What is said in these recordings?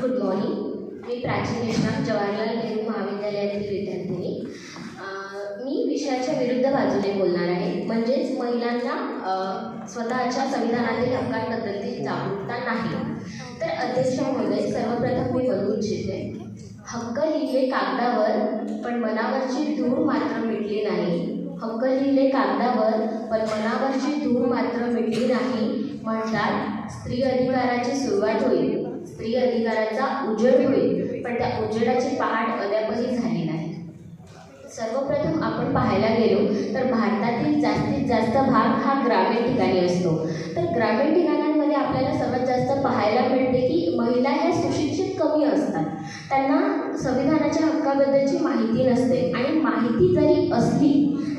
Good morning. मी प्राची देशनाथ, जवाहरलाल नेहरू महाविद्यालयातील विद्यार्थिनी. मी विषयाच्या विरुद्ध बाजूने बोलणार आहे, म्हणजेच महिलांना स्वतःच्या संविधानातील हक्कांबद्दलची जागरूकता नाही. तर अध्यक्ष महोदय, सर्वप्रथम मी बोलू इच्छिते. हक्क लिहिले कागदावर, पण मनावरची धूळ मात्र मिटली नाही. हक्क लिहिले कागदावर, पण मनावरची धूळ मात्र मिटली नाही. म्हणतात स्त्री अधिकाराची सुरुवात होईल, स्त्री अधिकाराचा उजेड होईल, पण त्या उजेडाची पहाट अद्यापही झाली नाही. सर्वप्रथम आपण पाहायला गेलो तर भारतातील जास्तीत जास्त भाग हा ग्रामीण ठिकाणी असतो. तर ग्रामीण ठिकाणांमध्ये आपल्याला सर्वात जास्त पाहायला मिळते की महिला ह्या सुशिक्षित कमी असतात. त्यांना संविधानाच्या हक्काबद्दलची माहिती नसते, आणि माहिती जरी असली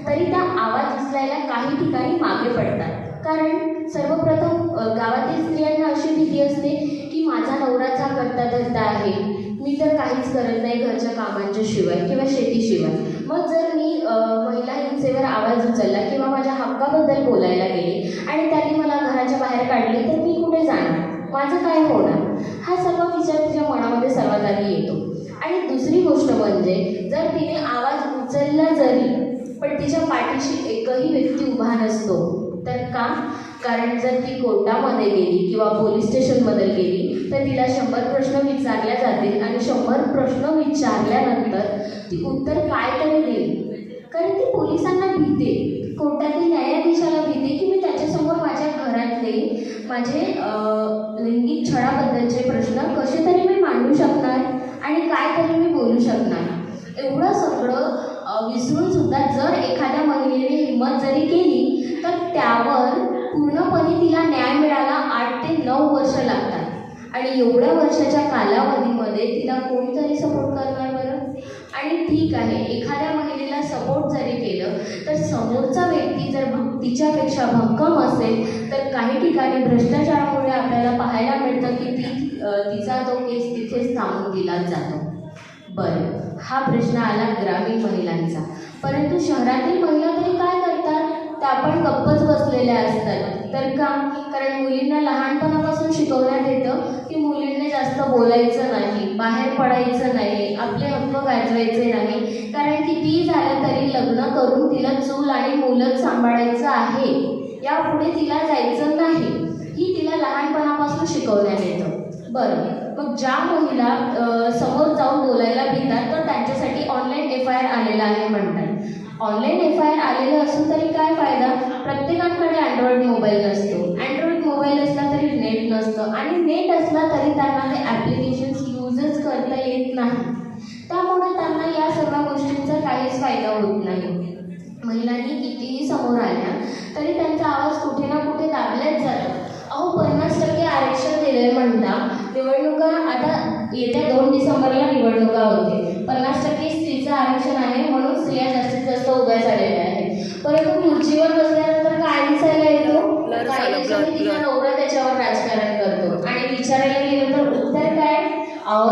तरी त्या आवाज उचलायला काही ठिकाणी मागे पडतात. कारण सर्वप्रथम गावातील स्त्रियांना अशी भीती असते की माझा नवराचा करता धरता आहे, मी तर काहीच करत नाही घरच्या कामांच्या शिवाय किंवा शेतीशिवाय. मग जर मी महिला हिंसेवर आवाज उचलला किंवा माझ्या हक्काबद्दल बोलायला गेले आणि त्यांनी मला घराच्या बाहेर काढले तर मी कुठे जाणार, माझं काय होणार, हा सर्व विचार तिच्या मनामध्ये सर्वात आधी येतो. आणि दुसरी गोष्ट म्हणजे जर तिने आवाज उचलला जरी पण तिच्या पाठीशी एकही व्यक्ती उभा नसतो. तर का? कारण जर ती कोर्टामध्ये गेली किंवा पोलीस स्टेशनमध्ये गेली तर तिला 100 प्रश्न विचारले जातील, आणि 100 प्रश्न विचारल्यानंतर ती उत्तर काय तरी देईल. कारण ती पोलिसांना भीते, कोर्टातील न्यायाधीशाला भीते की मी त्याच्यासमोर माझ्या घरातले माझे लैंगिक छळाबद्दलचे प्रश्न कसे तरी मी मांडू शकणार आणि काय तरी मी बोलू शकणार. एवढं सगळं विसरून सुद्धा जर एखाद्या महिलेने हिंमत जरी केली तर त्यावर पूर्णपणे तिला न्याय मिळायला 8 ते 9 वर्ष लागतात. आणि एवढ्या वर्षाच्या कालावधीमध्ये तिला कोणीतरी सपोर्ट करणार बरं? आणि ठीक आहे, एखाद्या महिलेला सपोर्ट जरी केलं तर समोरचा व्यक्ती जर तिच्यापेक्षा भक्कम असेल तर काही ठिकाणी भ्रष्टाचारामुळे आपल्याला पाहायला मिळतं की तिचा तो केस तिथेच थांबून दिला जातो. बरं, हा प्रश्न आला ग्रामीण महिलांचा. परंतु शहरातील महिला तरी काय करतात? त्या पण गप्पच बसलेल्या असतात. तर का? कारण मुलींना लहानपणापासून शिकवण्यात येतं की मुलींनी जास्त बोलायचं नाही, बाहेर पडायचं नाही, आपले हक्क गाजवायचे नाही. कारण कितीही झालं तरी लग्न करून तिला चूल आणि मुलंच सांभाळायचं आहे, यापुढे तिला जायचं नाही, ही तिला लहानपणापासून शिकवण्यात येतं. बरं, मग ज्या महिला समोर जाऊन बोलायला भितात तर त्यांच्यासाठी ऑनलाईन FIR आलेला आहे म्हणतात. ऑनलाईन FIR आलेलं असून तरी काय फायदा? प्रत्येकाकडे अँड्रॉइड मोबाईल नसतो. अँड्रॉइड मोबाईल असला तरी नेट नसतं, आणि नेट असला तरी त्यांना ते ॲप्लिकेशन्स यूजच करता येत नाही. त्यामुळे त्यांना या सर्व गोष्टींचा काहीच फायदा होत नाही. महिलांनी कितीही समोर आल्या तरी त्यांचा आवाज कुठे ना कुठे दाबल्याच जातो. 50% आरक्षण दिलंय म्हणता. निवडणुका आता येत्या 2 डिसेंबरला निवडणुका होते. 50% स्त्रीचं आरक्षण आहे म्हणून स्त्रिया जास्तीत जास्त उभ्या झालेल्या आहेत. परंतु खुर्चीवर बसल्यानंतर काय दिसायला येतो? काही दिवसांनी तिचा नवरा त्याच्यावर राजकारण करतो, आणि विचारायला गेलं तर उत्तर काय?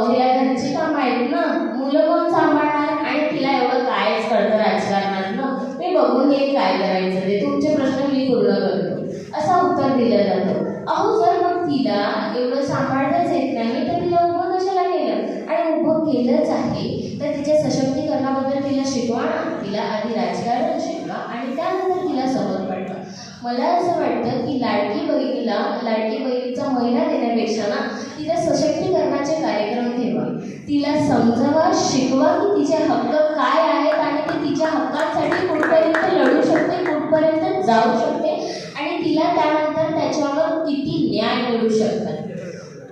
तिला घरची कामं आहेत ना, मुलं कोण सांभाळणार, आणि तिला एवढं कायच कळतं राजकारणात ना, मी बघून घेईन काय करायचं ते, तुमचे प्रश्न मी पूर्ण करतो, असं उत्तर दिलं जातं. जर मग तिला एवढं सांभाळताच येत नाही तर तिला उभं कशाला केलं? आणि उभं केलंच आहे तर तिच्या सशक्तीकरणाबद्दल तिला शिकवा ना. तिला आधी राजकारण शिकवा आणि त्यानंतर तिला समज पडतं. मला असं वाटतं की लाडकी बहिणीचा महिना देण्यापेक्षा ना तिला सशक्तीकरणाचे कार्यक्रम ठेवा, तिला समजावा, शिकवा की तिचे हक्क काय आहेत आणि ती तिच्या हक्कांसाठी कुठपर्यंत लढू शकते, कुठपर्यंत जाऊ शकते, आणि तिला त्यानंतर त्याच्यावर किती न्याय मिळू शकतात.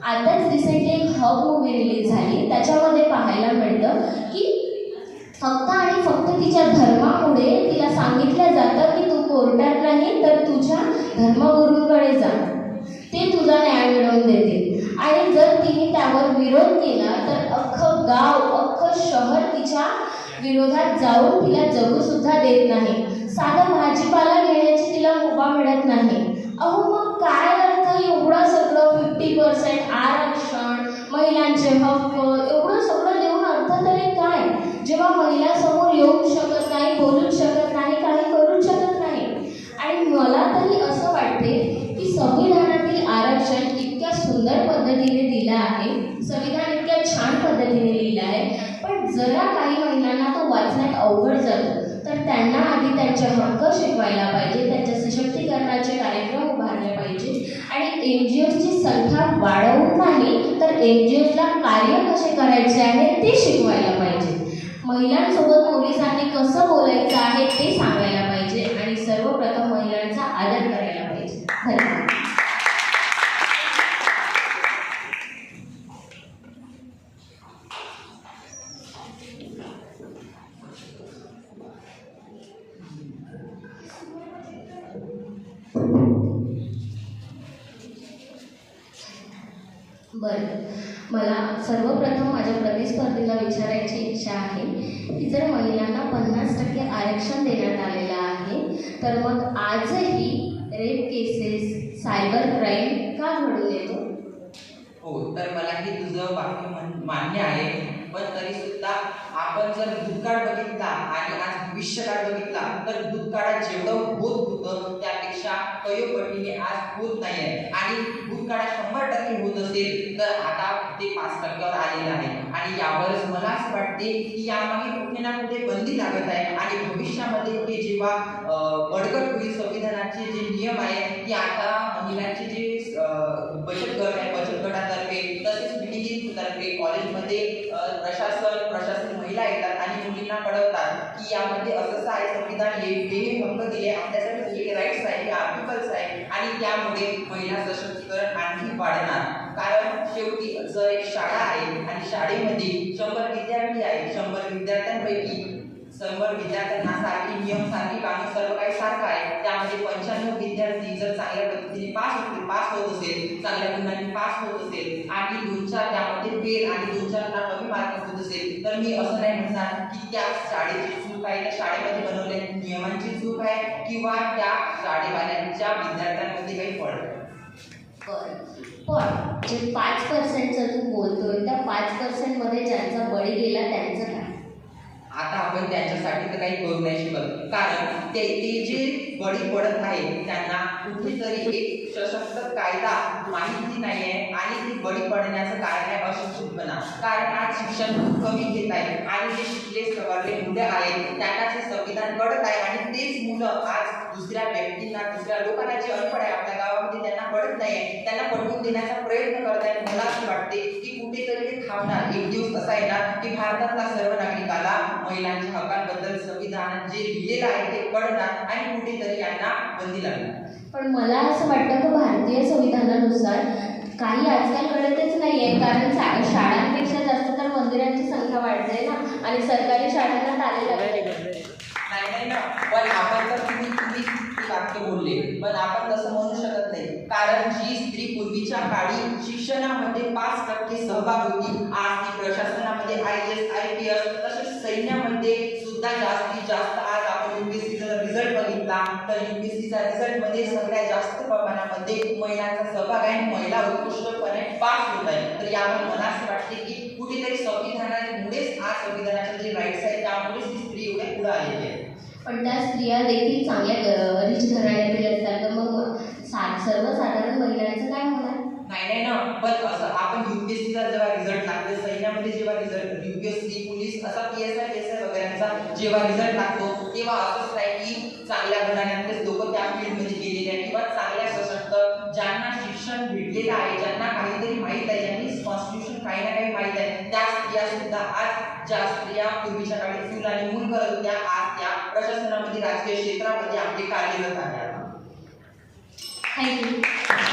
आताच रिसेंटली एक हक मूवी रिलीज झाली, त्याच्यामध्ये पाहायला मिळतं की फक्त आणि फक्त तिच्या धर्मामुळे तिला सांगितलं जातं की तू कोर्टात नाही तर तुझ्या धर्मगुरूंकडे जा, ते तुझा न्याय मिळवून देतील. आणि जर तिने त्यावर विरोध केला तर अख्खं गाव, अख्खं शहर तिच्या विरोधात जाऊन तिला जगूसुद्धा देत नाही. साधा भाजीपाला घेण्याची तिला मुभा मिळत नाही. मग काय अर्थ एवढं सगळं 50% आरक्षण, महिलांचे हक्क, एवढं सगळं देऊन अर्थ तरी काय? जेव्हा महिला समोर येऊ शकत नाही, बोलू शकत नाही, काही वाचण्यात अवघड जातं, तर त्यांना आधी त्यांचे हक्क शिकवायला पाहिजे, त्यांच्या सशक्तीकरणाचे कार्यक्रम उभारले पाहिजे आणि NGOची संख्या वाढवून नाही तर NGOला कार्य कसे करायचे आहे ते शिकवायला पाहिजे. महिलांसोबत पोलिसांनी कसं बोलायचं आहे ते सांगायला पाहिजे आणि सर्वप्रथम महिलांचा आदर करायला पाहिजे. धन्यवाद. बरं, मला सर्वप्रथम माझ्या प्रतिस्पर्धीला विचारायची इच्छा आहे की जर महिलांना 50% आरक्षण देण्यात आलेलं आहे, तर मग आजही रेप केसेस, सायबर क्राईम का घडून येतो? हो, तर मला हे तुझं वाक्य मान्य आहे, पण तरी सुद्धा आपण जर भूतकाळ बघितला आणि आज भविष्यकाळ बघितला तर भूतकाळात जेवढं होत होतं त्यापेक्षा कयोपटीने आज होत नाही आहे. आणि भूतकाळात 100% होत असेल तर आता ते 5%वर आलेलं आहे. आणि यावरच मला असं वाटते की यामागे कुठे ना कुठे बंदी लागत आहे आणि भविष्यामध्ये ते जेव्हा बळकट होईल संविधानाचे जे नियम आहे की आता महिलांचे जे बचत गट आहे, बचत गटातर्फे तसेच तर्फे कॉलेजमध्ये प्रशासन महिला येतात आणि मुलींना कळवतात की यामध्ये असं आहे, संविधान हे हक्क दिले आपल्यासाठी, हे राईट्स आहे, हे आर्टिकल्स आहे आणि त्यामुळे महिला सशक्तीकरण आणखी वाढणार. कारण शेवटी जर एक शाळा आहे आणि शाळेमध्ये 100 विद्यार्थी आहेत, 100 विद्यार्थ्यांपैकी 100 विद्यार्थ्यांना सारखे नियम, सारखी कामे, सर्व काही सारखं आहे. त्यामध्ये 95 विद्यार्थी जर चांगल्या पद्धतीने पास होत असेल, चांगल्या गुणांनी पास होत असेल आणि 2-4 त्यामध्ये फेल आणि 2-4 कमी मार्क होत असेल, तर मी असं नाही म्हणणार की त्या शाळेची चूक आहे, त्या शाळेमध्ये बनवलेल्या नियमांची चूक आहे किंवा त्या शाळेवाल्यांच्या विद्यार्थ्यांमध्ये काही फरक आहे. पण जे 5% तू बोलतोय त्या 5% मध्ये ज्यांचा बळी गेला त्यांचं काय? आता आपण त्यांच्यासाठी तर काही करू नाही शकत, कारण ते जे बळी पडत आहे त्यांना कुठेतरी एक सशक्त कायदा माहिती नाही आहे आणि ती बळी पडण्याचं कारण आहे अशिक्षितपणा. कारण आज शिक्षण खूप कमी घेत आहे आणि जे शिकले सवरले मुलं आहेत त्यांना जे संविधान कळत आहे आणि तेच मुलं आज दुसऱ्या व्यक्तींना, दुसऱ्या लोकांना जे अनपढ आहे आपल्या गावामध्ये त्यांना कळत नाही आहे, त्यांना पटवून देण्याचा प्रयत्न करत आहेत. मला असं वाटते की कुठेतरी ते थांबणार. एक दिवस असा येणार की भारतातल्या सर्व नागरिकाला महिलांच्या हक्कांबद्दल संविधानात जे लिहिलेलं आहे ते कळणार आणि कुठेतरी यांना बंदी लागणार. पण मला असं वाटतं की भारतीय संविधानानुसार काही आजकाल कळतच नाही आहे, कारण शाळांपेक्षा जास्त तर मंदिरांची संख्या वाढते ना आणि सरकारी शाळांना ताले लागले. नाही ना, पण आपण तर तुम्ही वाक्य बोलले, पण आपण तसं म्हणू शकत नाही. कारण जी स्त्री पूर्वीच्या काळी शिक्षणामध्ये 5% सहभाग होती, आज ती प्रशासनामध्ये IAS, IPS तसेच सैन्यामध्ये सुद्धा जास्तीत जास्त. आज आपण UPSCचा रिझल्ट बघितला तर UPSCचा रिझल्टमध्ये सगळ्यात जास्त प्रमाणामध्ये महिलांचा सहभाग आहे, महिला उत्कृष्टपणे पास होत आहे. तर यावर मला असं वाटते की कुठेतरी संविधानामुळेच आज संविधानाचे जे राईट्स आहेत त्यामुळेच ती स्त्री एवढे पुढे आलेली आहे. पण त्या स्त्रिया देखील चांगल्या रिच घराण्यातील असतात, तर मग सर्वसाधारण महिलांचं काय होणार? नाही ना, पण असं आपण UPSCचा जेव्हा रिझल्ट लागतो, सैन्यामध्ये जेव्हा रिझल्ट UPSC, पोलीस असा PSI वगैरेचा जेव्हा रिझल्ट लागतो तेव्हा असंच आहे की चांगल्या घराण्यातलेच लोक त्या फील्डमध्ये गेलेले आहेत किंवा चांगल्या सशक्त ज्यांना शिक्षण भेटलेलं आहे, ज्यांना काहीतरी माहीत आहे, ज्यांनी कॉन्स्टिट्यूशन काही ना काही माहीत आहे, त्या स्त्रिया सुद्धा आज ज्या स्त्रिया पूर्वीच्या काळी चूल आणि मूल करत होत्या आज त्या प्रशासनामध्ये, राजकीय क्षेत्रामध्ये आपले कार्यरत आहेत. थँक्यू.